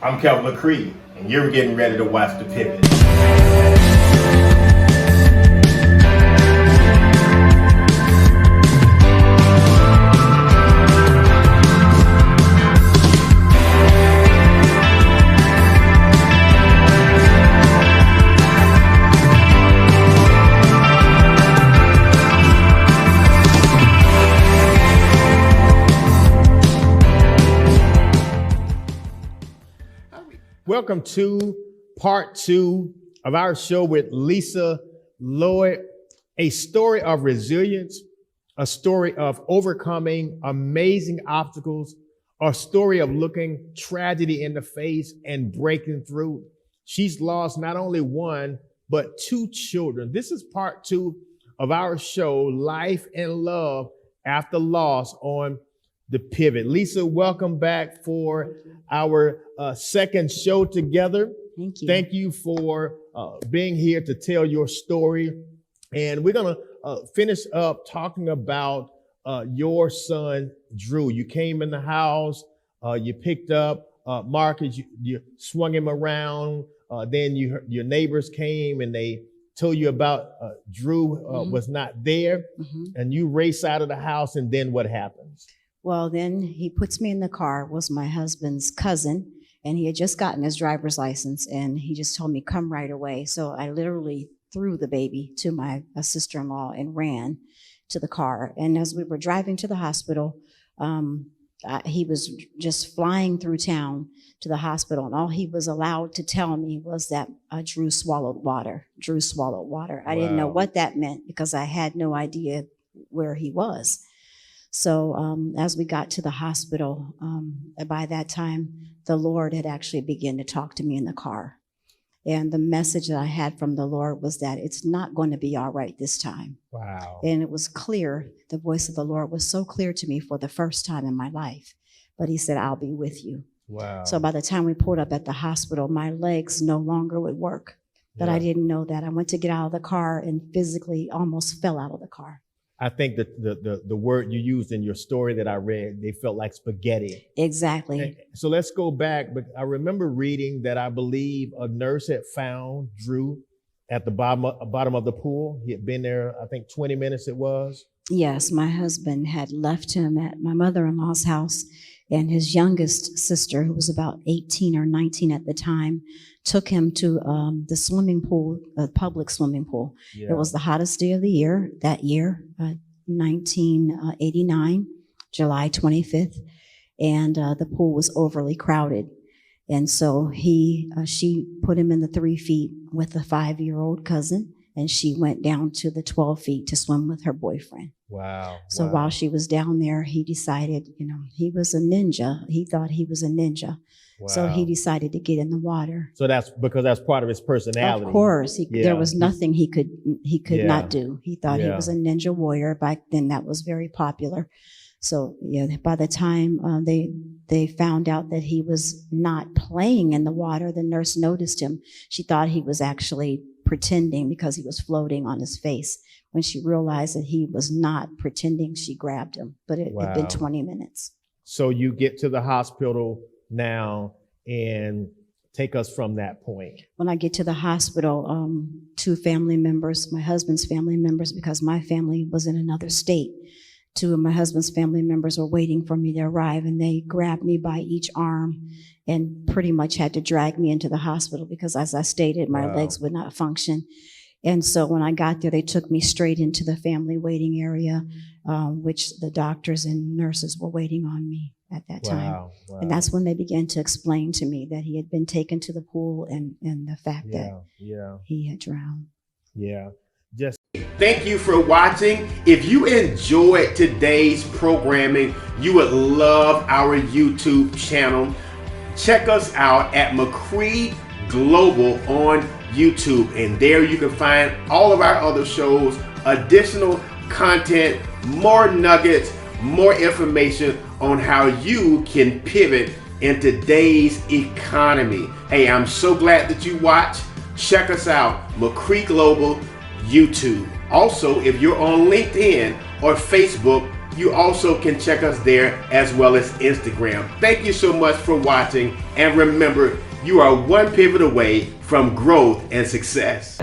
I'm Kelvin McCree, and you're getting ready to watch The Pivot. Welcome to part 2 of our show with Lisa Lloyd, a story of resilience, a story of overcoming amazing obstacles, a story of looking tragedy in the face and breaking through. She's lost not only one, but 2 children. This is part 2 of our show, Life and Love After Loss on The Pivot. Lisa, welcome back for our second show together. Thank you. Thank you for being here to tell your story. And we're going to finish up talking about your son, Drew. You came in the house, you picked up Marcus, you swung him around. Then your neighbors came and they told you about Drew was not there. And you race out of the house, and then what happens? Well, then he puts me in the car. It was my husband's cousin, and he had just gotten his driver's license, and he just told me, come right away. So I literally threw the baby to my sister-in-law and ran to the car. And as we were driving to the hospital, he was just flying through town to the hospital, and all he was allowed to tell me was that Drew swallowed water. Drew swallowed water. I didn't know what that meant because I had no idea where he was. So as we got to the hospital, by that time, the Lord had actually begun to talk to me in the car. And the message that I had from the Lord was that it's not going to be all right this time. Wow. And it was clear. The voice of the Lord was so clear to me for the first time in my life. But he said, I'll be with you. Wow. So by the time we pulled up at the hospital, my legs no longer would work. But I didn't know that. I went to get out of the car and physically almost fell out of the car. I think that the word you used in your story that I read, they felt like spaghetti. Exactly. And so let's go back. But I remember reading that I believe a nurse had found Drew at the bottom of the pool. He had been there, I think 20 minutes it was. Yes, my husband had left him at my mother-in-law's house, and his youngest sister, who was about 18 or 19 at the time, took him to the swimming pool, a public swimming pool. Yeah. It was the hottest day of the year that year, 1989, July 25th, and the pool was overly crowded. And so she put him in the 3 feet with a 5-year-old cousin, and she went down to the 12 feet to swim with her boyfriend. Wow. So while she was down there, he decided, he was a ninja. He thought he was a ninja. Wow. So he decided to get in the water. So that's because that's part of his personality. Of course. There was nothing he could not do. He thought he was a ninja warrior. Back then, that was very popular. So by the time they found out that he was not playing in the water, the nurse noticed him. She thought he was actually pretending because he was floating on his face. When she realized that he was not pretending, she grabbed him. But it had been 20 minutes. So you get to the hospital now and take us from that point. When I get to the hospital, 2 family members, my husband's family members, because my family was in another state, 2 of my husband's family members were waiting for me to arrive, and they grabbed me by each arm and pretty much had to drag me into the hospital because, as I stated, my legs would not function. And so when I got there, they took me straight into the family waiting area, which the doctors and nurses were waiting on me at that time. Wow. And that's when they began to explain to me that he had been taken to the pool and the fact that he had drowned. Thank you for watching. If you enjoyed today's programming, you would love our YouTube channel. Check us out at McCree Global on YouTube, and there you can find all of our other shows, additional content, more nuggets, more information on how you can pivot in today's economy. Hey, I'm so glad that you watched. Check us out, McCree Global YouTube. Also, if you're on LinkedIn or Facebook, You also can check us there as well as Instagram. Thank you so much for watching, and remember, you are one pivot away from growth and success.